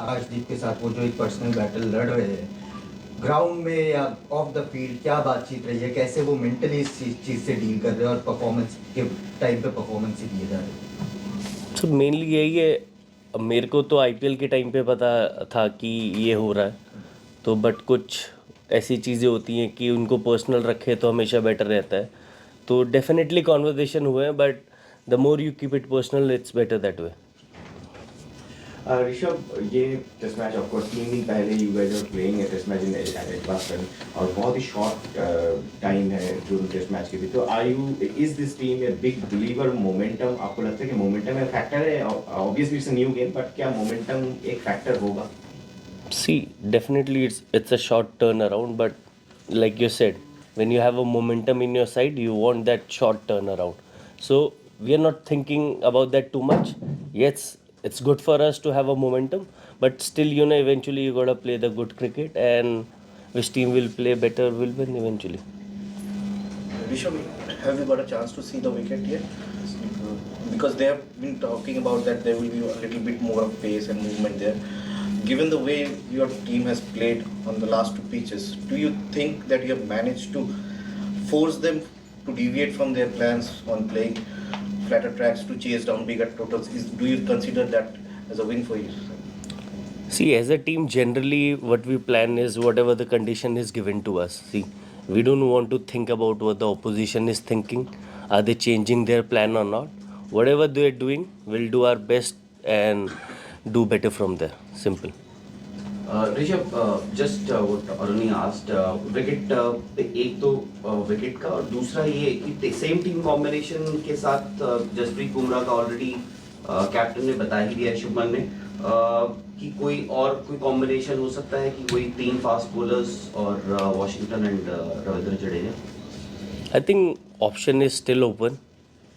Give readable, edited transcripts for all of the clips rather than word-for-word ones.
आकाशदीप के साथ वो जो एक पर्सनल बैटल लड़ रहे हैं ग्राउंड में या ऑफ द फील्ड, क्या बातचीत रही है, कैसे वो मेंटली इस चीज़ से डील कर रहे हैं और परफॉर्मेंस के टाइम पे परफॉर्मेंस ही दिए जा रहे हैं? सो मेनली यही है। अब मेरे को तो आईपीएल के टाइम पे पता था कि ये हो रहा है, तो बट कुछ ऐसी चीज़ें होती हैं कि उनको पर्सनल रखे तो हमेशा बेटर रहता है। तो डेफिनेटली कॉन्वर्जेशन हुए हैं, but the more you keep it personal it's better that way. Rishabh, ये टेस्ट मैच ऑफ कोर्स 3 दिन पहले you guys are playing a test match in Edgbaston और बहुत ही शॉर्ट टाइम है जो टेस्ट मैच के भी। तो are you is this team a big believer momentum? आपको लगता है कि मोमेंटम एक फैक्टर है? Obviously it's a new game, but क्या मोमेंटम एक फैक्टर होगा? See, definitely it's a short turnaround, but like you said, when you have a momentum in your side, you want that short turnaround. So we are not thinking about that too much. Yes, it's good for us to have a momentum, but still, eventually you gotta play the good cricket, and which team will play better will win eventually. Rishabh, have you got a chance to see the wicket yet? Because they have been talking about that there will be a little bit more of pace and movement there. Given the way your team has played on the last two pitches, do you think that you have managed to force them to deviate from their plans on playing flatter tracks to chase down bigger totals? Do you consider that as a win for you? See, as a team, generally what we plan is whatever the condition is given to us. See, we don't want to think about what the opposition is thinking. Are they changing their plan or not? Whatever they are doing, we'll do our best and do better from there. Simple. Rishabh, just what Aruni asked, wicket एक तो wicket का और दूसरा ये कि same team combination के साथ जसप्रीत बुमराह का ऑलरेडी कैप्टन ने बता ही दिया है, शुभमन ने, कि कोई कॉम्बिनेशन हो सकता है कि कोई 3 फास्ट बॉलर्स और Washington and Ravindra Jadeja? I think option is still open.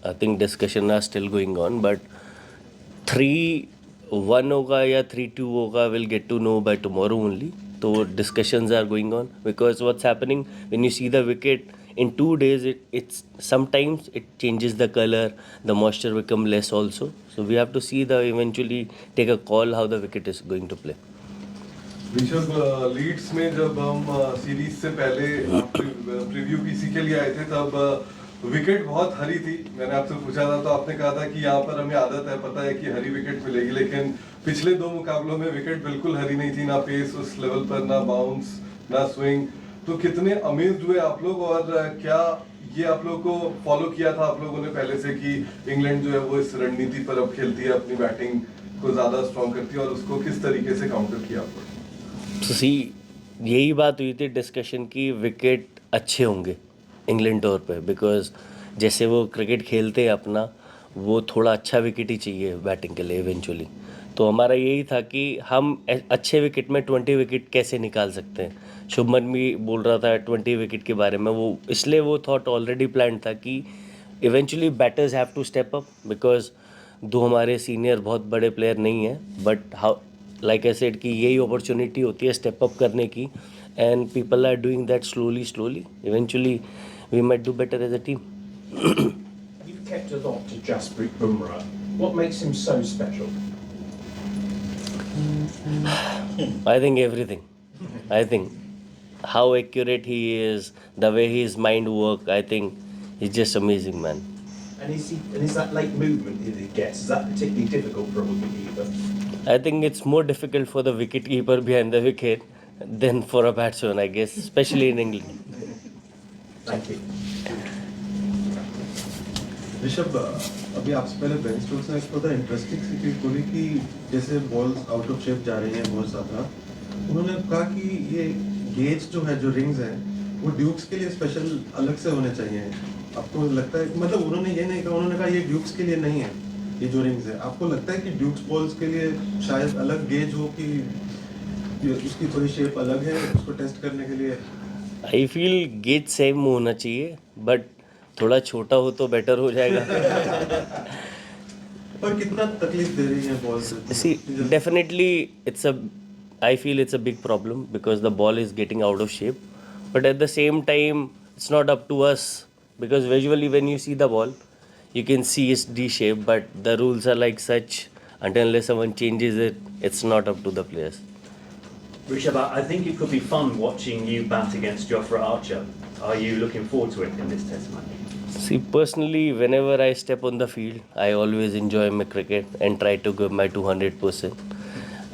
I think discussion are still going on, but 3-1 होगा या 3-2 होगा, we'll get to know by tomorrow only. So discussions are going on because what's happening when you see the wicket in 2 days, it's sometimes it changes the color, the moisture become less also. So we have to see the eventually take a call how the wicket is going to play. Rishabh, Leeds में जब हम series से पहले preview PC के लिए आए थे तब विकेट बहुत हरी थी। मैंने आपसे पूछा था तो आपने कहा था कि यहाँ पर हमें आदत है, पता है कि हरी विकेट मिलेगी, लेकिन पिछले 2 मुकाबलों में विकेट बिल्कुल हरी नहीं थी, ना पेस उस लेवल पर, ना बाउंस, ना स्विंग। तो कितने अमेज्ड हुए आप लोग, और क्या ये आप लोग को फॉलो किया था आप लोगों ने पहले से कि इंग्लैंड जो है वो इस रणनीति पर अब खेलती है, अपनी बैटिंग को ज्यादा स्ट्रॉन्ग करती है, और उसको किस तरीके से काउंटर किया आप लोग? तो सी, यही बात हुई थी डिस्कशन की विकेट अच्छे होंगे इंग्लैंड टूर पे, बिकॉज जैसे वो क्रिकेट खेलते हैं अपना, वो थोड़ा अच्छा विकेट ही चाहिए बैटिंग के लिए इवेंचुअली। तो हमारा यही था कि हम अच्छे विकेट में 20 विकेट कैसे निकाल सकते हैं। शुभमन भी बोल रहा था 20 विकेट के बारे में, वो इसलिए वो थॉट ऑलरेडी प्लान था कि eventually batters have to step up, because दो हमारे सीनियर बहुत बड़े प्लेयर नहीं हैं, but how like I said कि यही अपॉर्चुनिटी होती है स्टेप अप करने की, and people are doing that slowly eventually we might do better as a team. You've kept a lot to Jasprit Bumrah. What makes him so special? I think everything. I think how accurate he is, the way his mind work, I think he's just amazing, man. And is that late movement that he gets, is that particularly difficult for a wicketkeeper? I think it's more difficult for the wicketkeeper behind the wicket than for a batsman, I guess, especially in England. Thank you. Rishabh, अभी आपसे पहले Ben Stokes ने एक बहुत interesting सी चीज बोली कि जैसे बॉल्स आउट ऑफ शेप जा रही हैं बहुत ज़्यादा, उन्होंने कहा कि ये गेज जो है, जो रिंग्स हैं, वो ड्यूक्स के लिए स्पेशल अलग से होने चाहिए। आपको लगता है, मतलब उन्होंने ये नहीं कहा, उन्होंने कहा ये ड्यूक्स के लिए नहीं है, ये जो रिंग्स है, आपको लगता है कि ड्यूक्स बॉल्स के लिए शायद अलग गेज हो कि उसकी थोड़ी शेप अलग है उसको टेस्ट करने के लिए? आई फील गेज सेम होना चाहिए, बट थोड़ा छोटा हो तो बेटर हो जाएगा। पर कितना तकलीफ दे रही है balls? See, definitely I feel it's a big problem because the ball is getting out of shape. But at the same time, it's not up to us because visually when you see the ball, you can see it's D shape, but the rules are like such until unless someone changes it, it's not up to the players. Rishabh, I think it could be fun watching you bat against Jofra Archer. Are you looking forward to it in this test match? See, personally, whenever I step on the field, I always enjoy my cricket and try to give my 200%.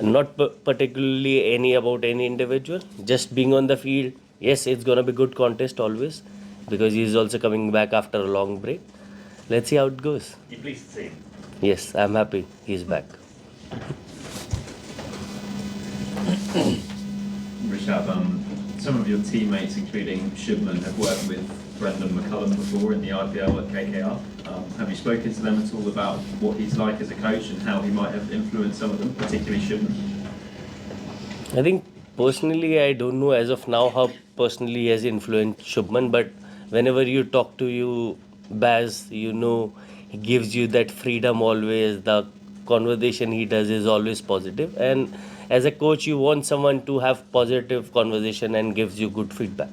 Not particularly about any individual, just being on the field. Yes, it's gonna be good contest always, because he's also coming back after a long break. Let's see how it goes. You pleased to see him? Yes, I'm happy he's back. Rishabh, some of your teammates, including Shubman, have worked with Brendan McCullum before in the IPL at KKR. Have you spoken to them at all about what he's like as a coach and how he might have influenced some of them, particularly Shubman? I think personally, I don't know as of now how personally he has influenced Shubman, but whenever you talk to you, Baz, you know, he gives you that freedom always. The conversation he does is always positive, and as a coach, you want someone to have positive conversation and gives you good feedback.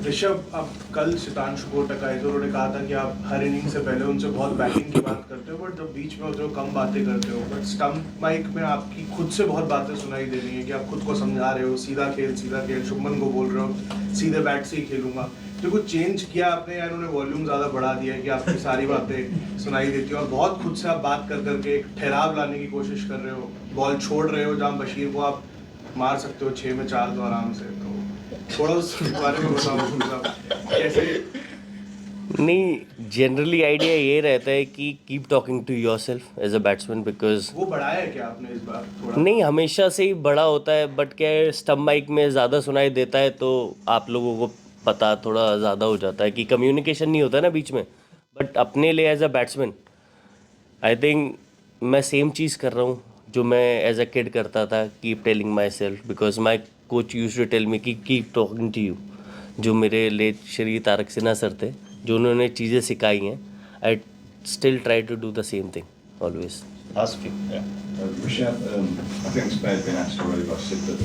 Rishabh, अब कल सितांशु कोटक आए थे, उन्होंने कहा था कि आप हर inning से पहले उनसे बहुत बैटिंग की बात करते हो, बट जब बीच में होते हो कम बातें करते हो, बट स्टंप माइक में आपकी खुद से बहुत बातें सुनाई दे रही हैं कि आप खुद को समझा रहे हो, सीधा खेल, शुभमन को बोल रहे हो सीधे बैट से ही खेलूंगा। तो कुछ चेंज किया आपने या इन्होंने वॉल्यूम ज़्यादा बढ़ा दिया है कि आपकी सारी बातें सुनाई देती हैं और बहुत खुद से आप बात कर करके एक ठहराव लाने की कोशिश कर रहे हो, बॉल छोड़ रहे हो जहाँ बशीर को आप मार सकते हो 6 में 4 तो आराम से, तो थोड़ा उस बारे में बताओ कैसे? नहीं, जनरली आइडिया ये रहता है कि keep talking to yourself as a batsman, because वो बढ़ाया है क्या आपने इस बार थोड़ा? नहीं, हमेशा से ही बड़ा होता है, बट क्या है, स्टंप माइक में ज़्यादा सुनाई देता है तो आप लोगों को पता थोड़ा ज़्यादा हो जाता है कि कम्युनिकेशन नहीं होता ना बीच में। बट अपने लिए as a batsman I think मैं सेम चीज़ कर रहा हूँ जो मैं एज अ किड करता था, keep telling myself, because my coach used to tell me कि कीप टॉकिंग टू यू। जो मेरे लेट श्री तारक सिन्हा सर थे, जो उन्होंने चीज़ें सिखाई हैं, I still try to do the same thing always. Rishabh, I think this may have been asked already by Sid, but